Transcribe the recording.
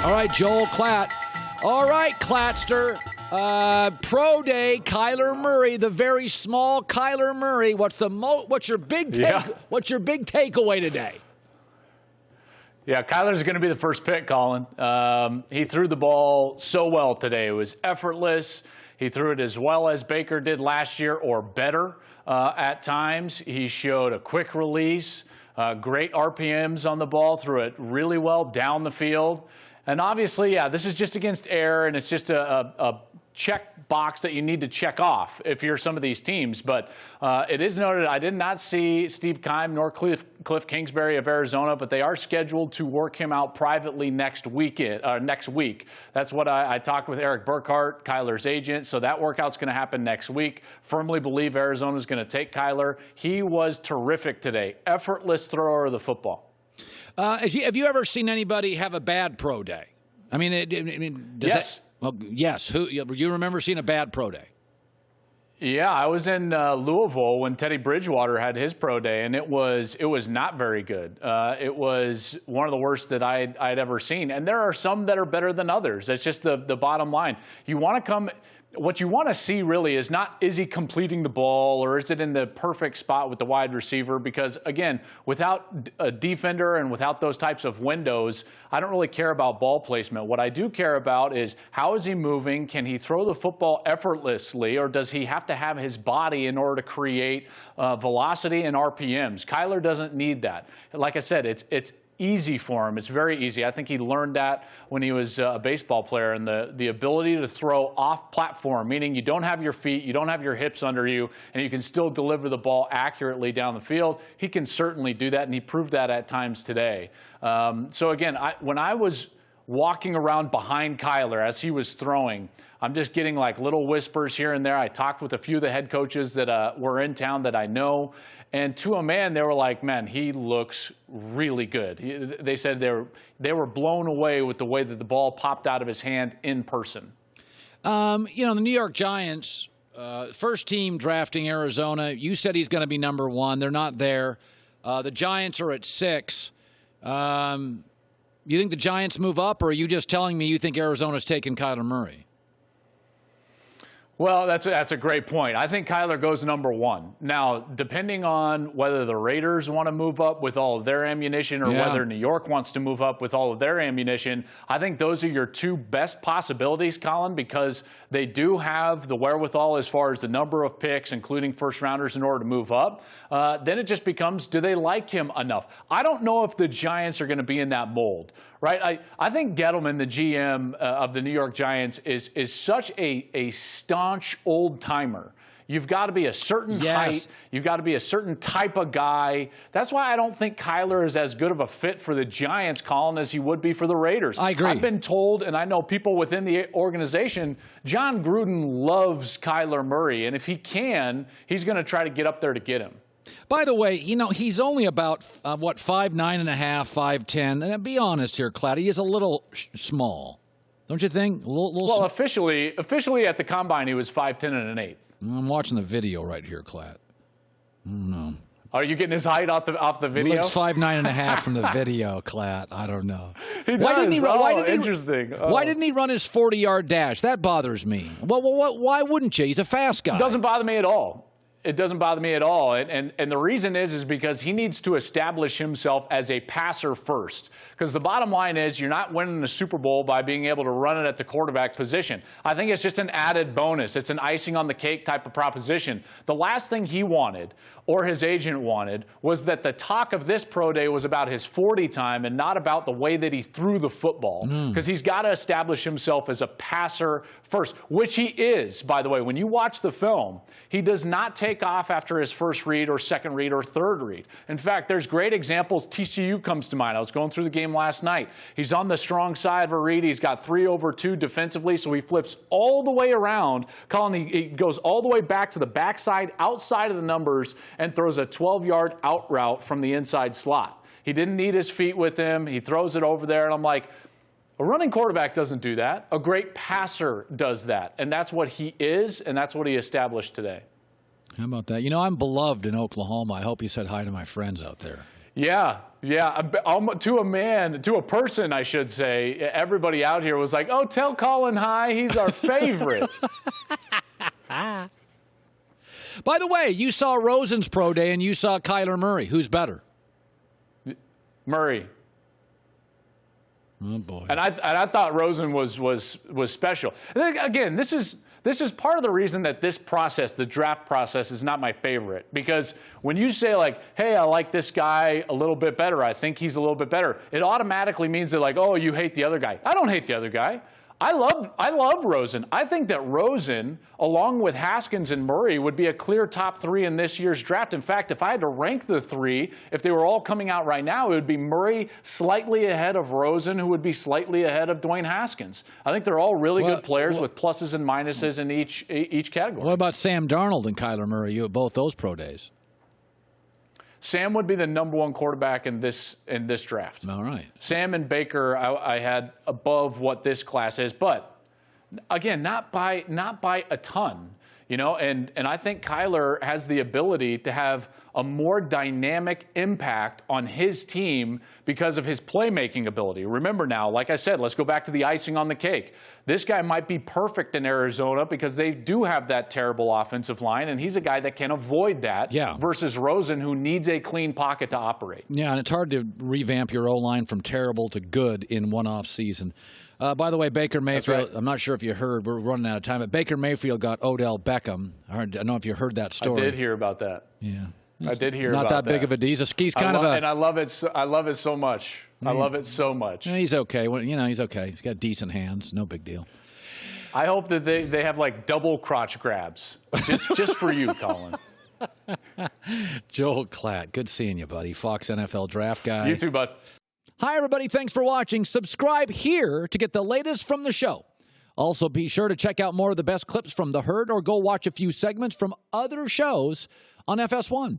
All right, Joel Klatt. All right, Klattster. Pro day, Kyler Murray, the very small Kyler Murray. What's your big takeaway today? Yeah, Kyler's going to be the first pick, Colin. He threw the ball so well today. It was effortless. He threw it as well as Baker did last year, or better at times. He showed a quick release, great RPMs on the ball, threw it really well down the field. And obviously, yeah, this is just against air, and it's just a check box that you need to check off if you're some of these teams. But it is noted, I did not see Steve Keim nor Cliff Kingsbury of Arizona, but they are scheduled to work him out privately next week. That's what I talked with Eric Burkhart, Kyler's agent. So that workout's going to happen next week. Firmly believe Arizona's going to take Kyler. He was terrific today. Effortless thrower of the football. Have you ever seen anybody have a bad pro day? I mean, yes. Yes. Who you remember seeing a bad pro day? Yeah, I was in Louisville when Teddy Bridgewater had his pro day, and it was not very good. It was one of the worst that I'd ever seen. And there are some that are better than others. That's just the bottom line. What you want to see really is not, is he completing the ball or is it in the perfect spot with the wide receiver? Because, again, without a defender and without those types of windows, I don't really care about ball placement. What I do care about is how is he moving? Can he throw the football effortlessly, or does he have to have his body in order to create velocity and RPMs? Kyler doesn't need that. Like I said, it's easy for him. It's very easy. I think he learned that when he was a baseball player, and the ability to throw off platform, meaning you don't have your feet, you don't have your hips under you, and you can still deliver the ball accurately down the field. He can certainly do that, and he proved that at times today. So again, when I was walking around behind Kyler as he was throwing, I'm just getting like little whispers here and there. I talked with a few of the head coaches that were in town that I know. And to a man, they were like, man, he looks really good. They said they were blown away with the way that the ball popped out of his hand in person. The New York Giants, first team drafting Arizona. You said he's going to be number one. They're not there. The Giants are at 6. You think the Giants move up, or are you just telling me you think Arizona's taking Kyler Murray? Well, that's a great point. I think Kyler goes number 1. Now, depending on whether the Raiders want to move up with all of their ammunition or whether New York wants to move up with all of their ammunition, I think those are your two best possibilities, Colin, because they do have the wherewithal as far as the number of picks, including first-rounders, in order to move up. Then it just becomes, do they like him enough? I don't know if the Giants are going to be in that mold. Right, I think Gettleman, the GM of the New York Giants, is such a staunch old-timer. You've got to be a certain height. You've got to be a certain type of guy. That's why I don't think Kyler is as good of a fit for the Giants, Colin, as he would be for the Raiders. I agree. I've been told, and I know people within the organization, John Gruden loves Kyler Murray, and if he can, he's going to try to get up there to get him. By the way, he's only about, 5'9.5", 5'10". And be honest here, Klatt, he is a little small. Don't you think? Well, officially at the Combine, he was 5'10" and 1/8. I'm watching the video right here, Klatt. I don't know. Are you getting his height off the video? He looks 5'9.5" from the video, Klatt. I don't know. He why does. Interesting. Why didn't he run his 40-yard dash? That bothers me. Well, why wouldn't you? He's a fast guy. It doesn't bother me at all. It doesn't bother me at all. And the reason is because he needs to establish himself as a passer first. Because the bottom line is you're not winning the Super Bowl by being able to run it at the quarterback position. I think it's just an added bonus. It's an icing on the cake type of proposition. The last thing he wanted, or his agent wanted, was that the talk of this pro day was about his 40 time and not about the way that he threw the football. Because he's got to establish himself as a passer first, which he is, by the way. When you watch the film, he does not take off after his first read or second read or third read. In fact, there's great examples. TCU comes to mind. I was going through the game last night. He's on the strong side of a read. He's got 3 over 2 defensively, so he flips all the way around. Colin, he goes all the way back to the backside, outside of the numbers, and throws a 12-yard out route from the inside slot. He didn't need his feet with him. He throws it over there, and I'm like, a running quarterback doesn't do that. A great passer does that, and that's what he is, and that's what he established today. How about that? I'm beloved in Oklahoma. I hope you said hi to my friends out there. Yeah. To a person, I should say, everybody out here was like, oh, tell Colin hi, he's our favorite. By the way, you saw Rosen's pro day and you saw Kyler Murray. Who's better? Murray. Oh, boy. And I thought Rosen was special. And again, this is part of the reason that this process, the draft process, is not my favorite. Because when you say, like, hey, I like this guy a little bit better, I think he's a little bit better, it automatically means that, like, oh, you hate the other guy. I don't hate the other guy. I love Rosen. I think that Rosen, along with Haskins and Murray, would be a clear top 3 in this year's draft. In fact, if I had to rank the 3, if they were all coming out right now, it would be Murray slightly ahead of Rosen, who would be slightly ahead of Dwayne Haskins. I think they're all really good players with pluses and minuses in each category. What about Sam Darnold and Kyler Murray? You at both those pro days. Sam would be the number 1 quarterback in this draft. All right. Sam and Baker, I had above what this class is, but again, not by a ton, you know. And I think Kyler has the ability to have a more dynamic impact on his team because of his playmaking ability. Remember now, like I said, let's go back to the icing on the cake. This guy might be perfect in Arizona because they do have that terrible offensive line, and he's a guy that can avoid that versus Rosen, who needs a clean pocket to operate. Yeah, and it's hard to revamp your O-line from terrible to good in one off season. By the way, Baker Mayfield, I'm not sure if you heard, we're running out of time, but Baker Mayfield got Odell Beckham. I don't know if you heard that story. I did hear about that. Yeah. I did hear about that. Not that big of a deal. He's kind of a... And I love it so much. I love it so much. Yeah, he's okay. Well, you know, he's okay. He's got decent hands. No big deal. I hope that they have, like, double crotch grabs. Just for you, Colin. Joel Klatt. Good seeing you, buddy. Fox NFL draft guy. You too, bud. Hi, everybody. Thanks for watching. Subscribe here to get the latest from the show. Also, be sure to check out more of the best clips from The Herd or go watch a few segments from other shows on FS1.